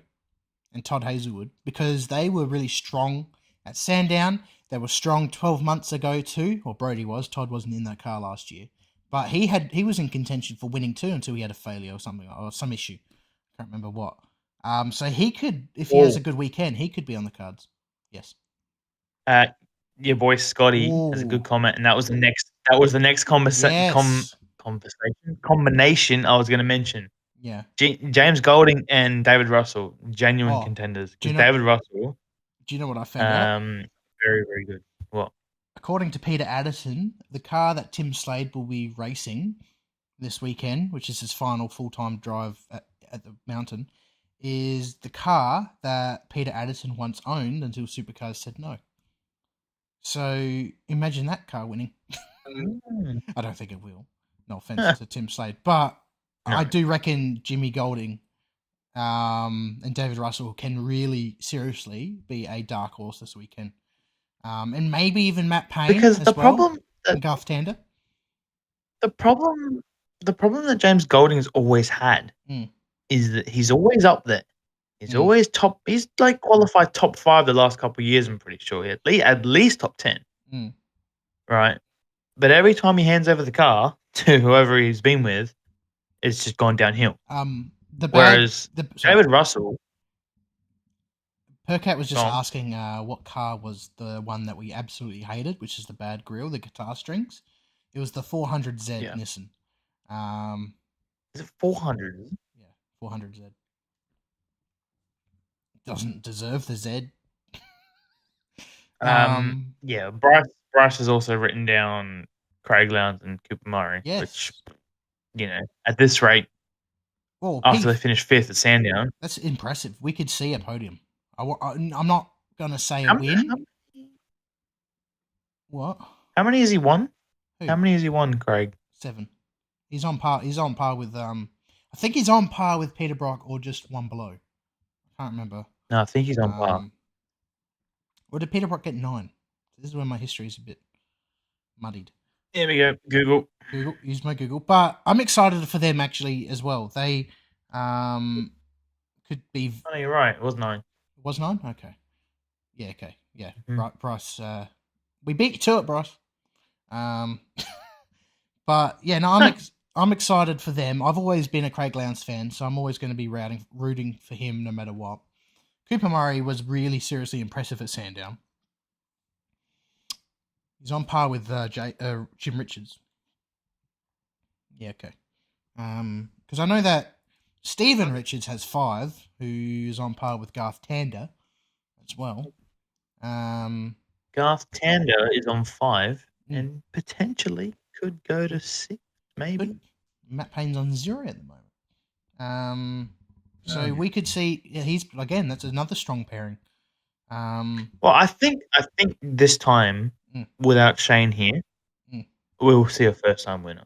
[SPEAKER 1] and Todd Hazelwood, because they were really strong at Sandown. They were strong 12 months ago too, or Brody was. Todd wasn't in that car last year. But he was in contention for winning too until he had a failure or something, or some issue. I can't remember what. So he could, if he has a good weekend, he could be on the cards. Yes.
[SPEAKER 2] Your boy Scotty has a good comment, and that was the next combination I was going to mention.
[SPEAKER 1] Yeah.
[SPEAKER 2] James Golding and David Russell, genuine contenders. Because David Russell.
[SPEAKER 1] Do you know what I found out?
[SPEAKER 2] Very, very good. What?
[SPEAKER 1] According to Peter Addison, the car that Tim Slade will be racing this weekend, which is his final full-time drive at the mountain, is the car that Peter Addison once owned until Supercars said no. So imagine that car winning. I don't think it will. No offense to Tim Slade, but no. I do reckon Jimmy Golding and David Russell can really seriously be a dark horse this weekend. And maybe even Matt Payne
[SPEAKER 2] because the problem
[SPEAKER 1] and Garth Tander.
[SPEAKER 2] The problem that James Golding's always had is that he's always up there. He's always top. He's like qualified top 5 the last couple of years. I'm pretty sure at least top 10. Right, but every time he hands over the car to whoever he's been with, it's just gone downhill. Whereas David Russell.
[SPEAKER 1] Percat was just asking what car was the one that we absolutely hated, which is the bad grille, the guitar strings. It was the 400Z Nissan.
[SPEAKER 2] Is it 400?
[SPEAKER 1] Yeah, 400Z. Doesn't deserve the Z.
[SPEAKER 2] Yeah, Bryce has also written down Craig Lowndes and Cooper Murray, which, at this rate, after they finished 5th at Sandown.
[SPEAKER 1] That's impressive. We could see a podium. I'm not going to say a win. What?
[SPEAKER 2] How many has he won? How many has he won, Craig?
[SPEAKER 1] 7. He's on par. He's on par with I think he's on par with Peter Brock or just one below. I can't remember.
[SPEAKER 2] No, I think he's on par.
[SPEAKER 1] Or did Peter Brock get 9? This is where my history is a bit muddied.
[SPEAKER 2] There we go. Google.
[SPEAKER 1] Use my Google. But I'm excited for them actually as well. They could be.
[SPEAKER 2] Oh, you're right. It was 9.
[SPEAKER 1] It was 9? Okay. Yeah, okay. Yeah.
[SPEAKER 2] Mhm.
[SPEAKER 1] Bryce, we beat you to it, Bryce. But yeah, no, I'm excited for them. I've always been a Craig Lowndes fan, so I'm always going to be rooting for him no matter what. Cooper Murray was really seriously impressive at Sandown. He's on par with Jim Richards. Yeah, okay. Because I know that Stephen Richards has 5, who's on par with Garth Tander as well.
[SPEAKER 2] Garth Tander is on 5 and potentially could go to 6, maybe.
[SPEAKER 1] Good. Matt Payne's on 0 at the moment. So we could see he's again. That's another strong pairing.
[SPEAKER 2] Well, I think this time, without Shane here, we'll see a first-time winner.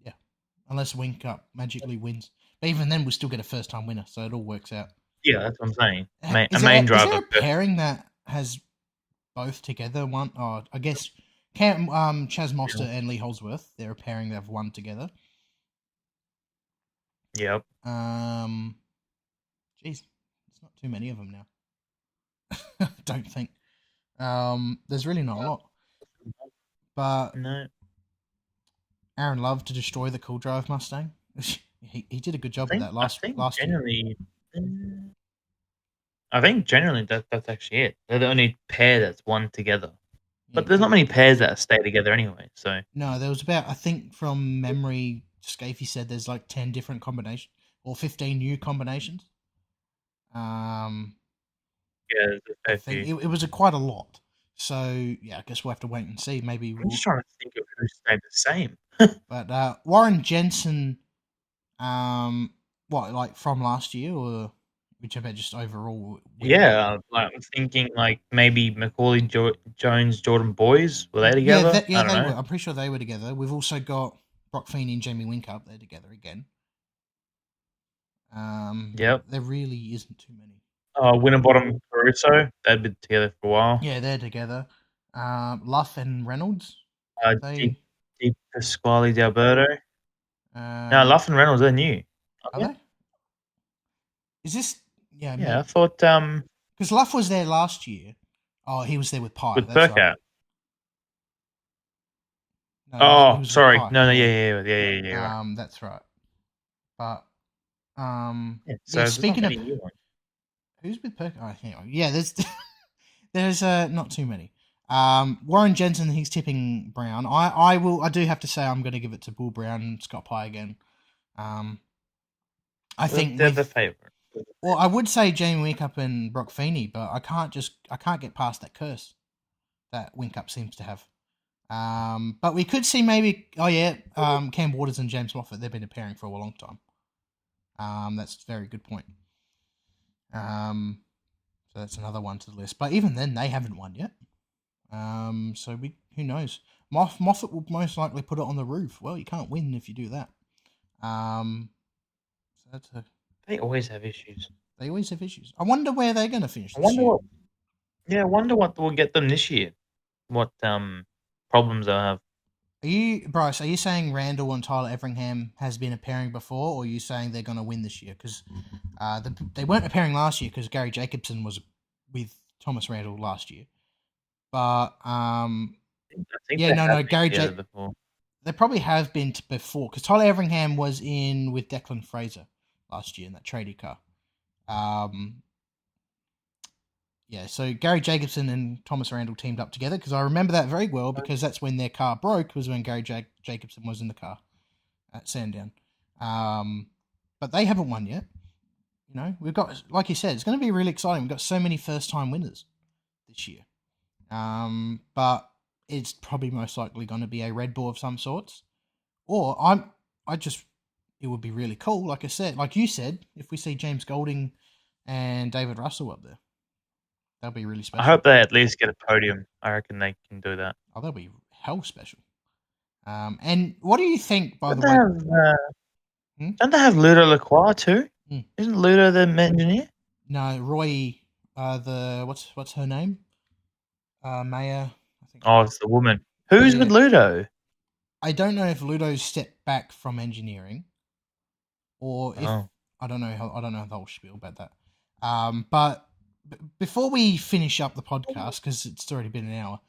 [SPEAKER 1] Yeah, unless Wink Up magically wins, but even then, we'll still get a first-time winner, so it all works out.
[SPEAKER 2] Yeah, that's what I'm saying.
[SPEAKER 1] Is there a pairing that has both together? I guess Chaz Mostert and Lee Holdsworth. They're a pairing that have won together.
[SPEAKER 2] Yep.
[SPEAKER 1] Geez, there's not too many of them now. I don't think. There's really not a lot. But
[SPEAKER 2] no.
[SPEAKER 1] Aaron Love to destroy the Cool Drive Mustang. he did a good job with that last year.
[SPEAKER 2] I think generally that's actually it. They're the only pair that's won together. But there's not many pairs that stay together anyway. So
[SPEAKER 1] no, there was about, I think from memory, Scafey said there's like 10 different combinations or 15 new combinations.
[SPEAKER 2] Yeah,
[SPEAKER 1] I think it was quite a lot. So yeah, I guess we'll have to wait and see. Maybe
[SPEAKER 2] I'm just trying to think of who stayed the same.
[SPEAKER 1] But Warren Jensen, what, like from last year, or whichever, just overall?
[SPEAKER 2] Yeah, like I'm thinking like maybe Macaulay Jones, Jordan Boys, were they together?
[SPEAKER 1] Yeah, they were. I'm pretty sure they were together. We've also got Brock Feeney and Jamie Whincup. They're together again.
[SPEAKER 2] Yep.
[SPEAKER 1] There really isn't too many.
[SPEAKER 2] Winterbottom Caruso, they've been together for a while.
[SPEAKER 1] Yeah, they're together. Luff and Reynolds.
[SPEAKER 2] Deep Pasquale D'Alberto. No, Luff and Reynolds are new.
[SPEAKER 1] Are they? Is this? Yeah.
[SPEAKER 2] Yeah, I thought.
[SPEAKER 1] Because Luff was there last year. Oh, he was there with Pye.
[SPEAKER 2] With Burkout. Right. No, sorry. No, yeah. Right.
[SPEAKER 1] That's right. But
[SPEAKER 2] so
[SPEAKER 1] speaking of who's with Burkout, oh, hang on. Yeah, there's not too many. Warren Jensen, he's tipping Brown. I do have to say I'm going to give it to Bull Brown and Scott Pye again. I think
[SPEAKER 2] they're the favourite.
[SPEAKER 1] Well, I would say Jamie Whincup and Brock Feeney, but I can't get past that curse that Whincup seems to have. But we could see maybe Cam Waters and James Moffat. They've been a pairing for a long time. That's a very good point. So that's another one to the list. But even then, they haven't won yet. So who knows? Moffat will most likely put it on the roof. Well, you can't win if you do that. So that's
[SPEAKER 2] They always have issues.
[SPEAKER 1] They always have issues. I wonder where they're going to finish this year.
[SPEAKER 2] I wonder what will get them this year. What problems they'll have.
[SPEAKER 1] Bryce, are you saying Randall and Tyler Everingham has been a pairing before, or are you saying they're going to win this year? Because they weren't a pairing last year because Gary Jacobson was with Thomas Randall last year. But Gary Jacobson. They probably have been before because Tyler Everingham was in with Declan Fraser last year in that tradie car. So Gary Jacobson and Thomas Randall teamed up together because I remember that very well because that's when their car broke, was when Gary Jacobson was in the car at Sandown. But they haven't won yet. You know, we've got, like you said, it's going to be really exciting. We've got so many first-time winners this year. But it's probably most likely going to be a Red Bull of some sorts. Or it would be really cool, like I said, like you said, if we see James Golding and David Russell up there. That'll be really special.
[SPEAKER 2] I hope they at least get a podium. I reckon they can do that.
[SPEAKER 1] Oh, that'll be hell special. And what do you think, by the way?
[SPEAKER 2] Don't they have Ludo Lacroix too? Isn't Ludo the engineer?
[SPEAKER 1] No, Roy, what's her name? Maya. I think.
[SPEAKER 2] Oh, it's the woman. Who's with Ludo?
[SPEAKER 1] I don't know if Ludo's stepped back from engineering, or I don't know the whole spiel about that. But before we finish up the podcast, because it's already been an hour,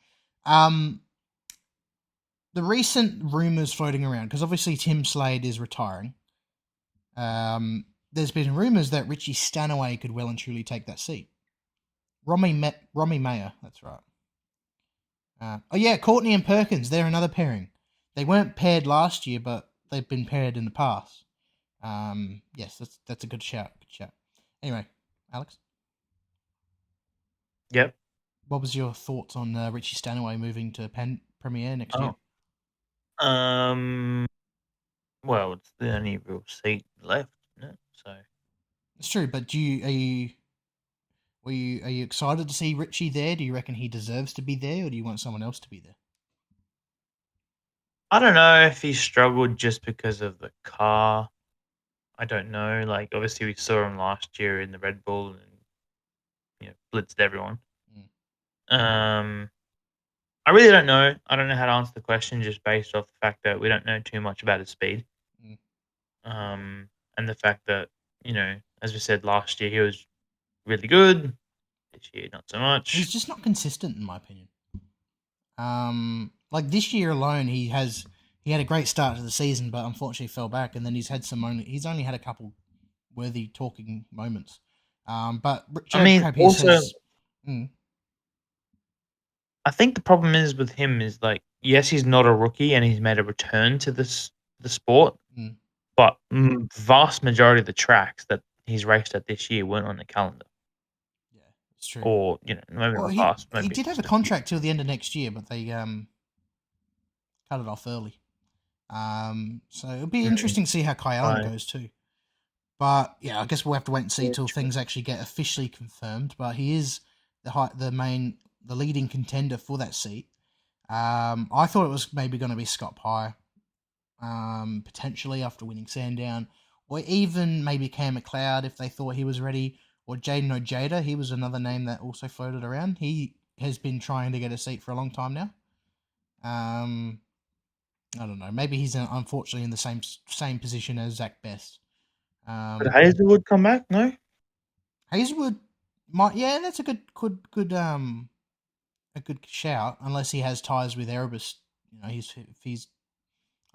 [SPEAKER 1] the recent rumors floating around, because obviously Tim Slade is retiring. There's been rumors that Richie Stanaway could well and truly take that seat. Romy Mayer, that's right. Oh yeah, Courtney and Perkins, they're another pairing. They weren't paired last year, but they've been paired in the past. Yes, that's a good shout. Good shout. Anyway, Alex,
[SPEAKER 2] Yep.
[SPEAKER 1] what was your thoughts on Richie Stanaway moving to PremiAir next year?
[SPEAKER 2] Well, it's the only real seat left, isn't it? So
[SPEAKER 1] It's true, but are you excited to see Richie there? Do you reckon he deserves to be there, or do you want someone else to be there?
[SPEAKER 2] I don't know if he struggled just because of the car. I don't know. Like, obviously, we saw him last year in the Red Bull and blitzed everyone. I really don't know. I don't know how to answer the question just based off the fact that we don't know too much about his speed. And the fact that, as we said last year, he was really good. This year, not so much.
[SPEAKER 1] He's just not consistent, in my opinion. Like this year alone, he had a great start to the season, but unfortunately fell back, and then he's only had a couple worthy talking moments. But Jared Krabbe says,
[SPEAKER 2] I think the problem is with him is like, yes, he's not a rookie and he's made a return to the sport, but vast majority of the tracks that he's raced at this year weren't on the calendar.
[SPEAKER 1] Yeah, it's true.
[SPEAKER 2] Or maybe not fast.
[SPEAKER 1] He did have a contract till the end of next year, but they cut it off early. So it'll be interesting to see how Kai Allen goes too. But yeah, I guess we'll have to wait and see till things actually get officially confirmed. But he is the leading contender for that seat. I thought it was maybe going to be Scott Pye, potentially after winning Sandown, or even maybe Cam McLeod if they thought he was ready, or Jaden Ojeda. He was another name that also floated around. He has been trying to get a seat for a long time now. I don't know. Maybe he's unfortunately in the same position as Zach Best.
[SPEAKER 2] Did Hazelwood come back? No.
[SPEAKER 1] Hazelwood might. Yeah, that's a good shout. Unless he has ties with Erebus, if he's.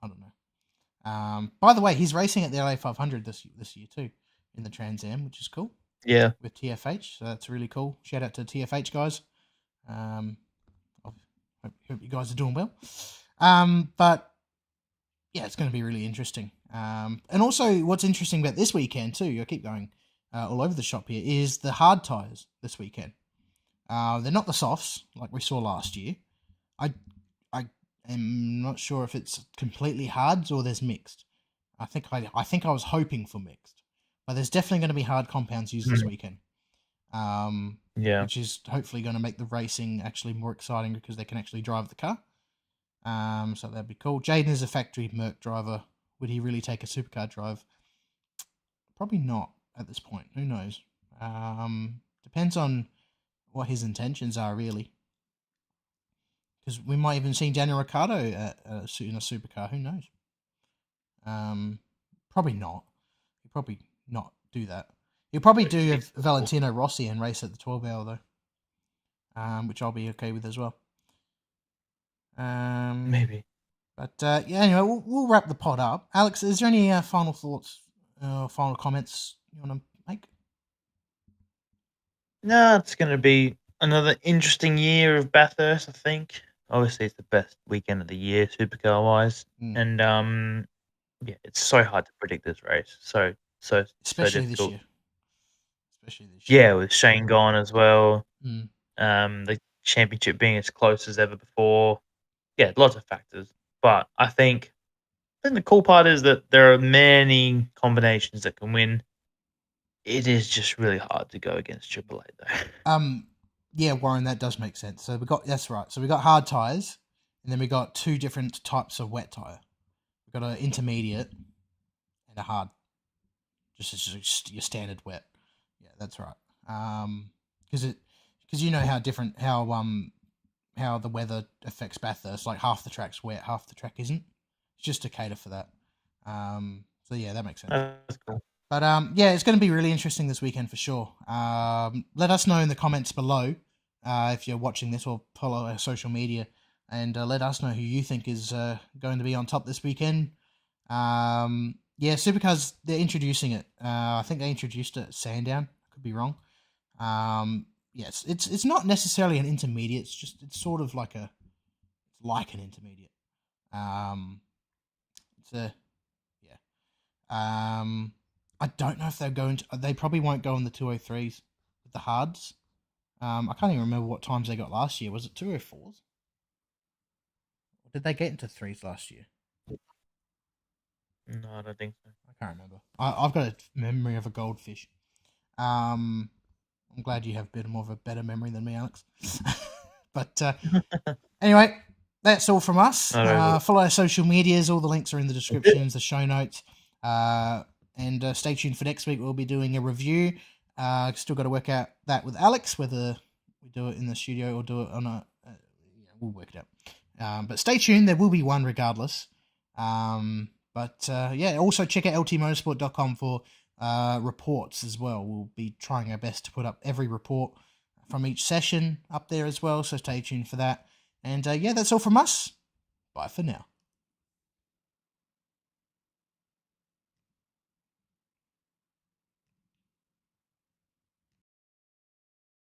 [SPEAKER 1] I don't know. By the way, he's racing at the LA 500 this year too, in the Trans Am, which is cool.
[SPEAKER 2] Yeah.
[SPEAKER 1] With TFH, so that's really cool. Shout out to TFH guys. I hope you guys are doing well. But yeah, it's going to be really interesting. And also, what's interesting about this weekend too, I keep going all over the shop here, is the hard tyres this weekend. They're not the softs like we saw last year. I am not sure if it's completely hards or there's mixed. I think I was hoping for mixed, but there's definitely going to be hard compounds used this weekend. Which is hopefully going to make the racing actually more exciting because they can actually drive the car. So that'd be cool. Jaden is a factory Merc driver. Would he really take a supercar drive? Probably not at this point. Who knows? Depends on what his intentions are, really. Because we might even see Daniel Ricciardo in a supercar. Who knows? Probably not. He'll probably not do that. He'll probably do Valentino Rossi and race at the 12-hour though, which I'll be okay with as well.
[SPEAKER 2] Maybe.
[SPEAKER 1] But yeah, anyway, we'll wrap the pod up. Alex, is there any final thoughts, final comments you want to make?
[SPEAKER 2] No, it's going to be another interesting year of Bathurst, I think. Obviously, it's the best weekend of the year, supercar-wise. And, yeah, it's so hard to predict this race. So
[SPEAKER 1] Especially this year.
[SPEAKER 2] Yeah, with Shane gone as well. The championship being as close as ever before. Yeah, lots of factors. But I think the cool part is that there are many combinations that can win. It is just really hard to go against Triple A though.
[SPEAKER 1] Yeah, Warren, that does make sense. So that's right. So we got hard tires, and then we got two different types of wet tire. We've got an intermediate and a hard. Just your standard wet. Yeah, that's right. Because you know how the weather affects Bathurst. Like half the track's wet, half the track isn't. It's just to cater for that. So yeah, that makes sense.
[SPEAKER 2] That's cool.
[SPEAKER 1] But yeah, it's going to be really interesting this weekend for sure. Let us know in the comments below if you're watching this, or follow our social media, and let us know who you think is going to be on top this weekend. Yeah, Supercars, they're introducing it. I think they introduced it at Sandown. Could be wrong. Yes, it's not necessarily an intermediate. It's sort of like an intermediate. It's a yeah. I don't know if they're going to. They probably won't go on the 203s with the hards. I can't even remember what times they got last year. Was it 204s? Or did they get into threes last year?
[SPEAKER 2] No, I don't think so.
[SPEAKER 1] I can't remember. I've got a memory of a goldfish. I'm glad you have a bit more of a better memory than me, Alex. But anyway, that's all from us. Follow our social medias. All the links are in the descriptions, the show notes. And stay tuned for next week. We'll be doing a review. Still got to work out that with Alex, whether we do it in the studio or do it on a... we'll work it out. But stay tuned. There will be one regardless. But yeah, also check out ltmotorsport.com for reports as well. We'll be trying our best to put up every report from each session up there as well, so stay tuned for that. And yeah, that's all from us. Bye for now.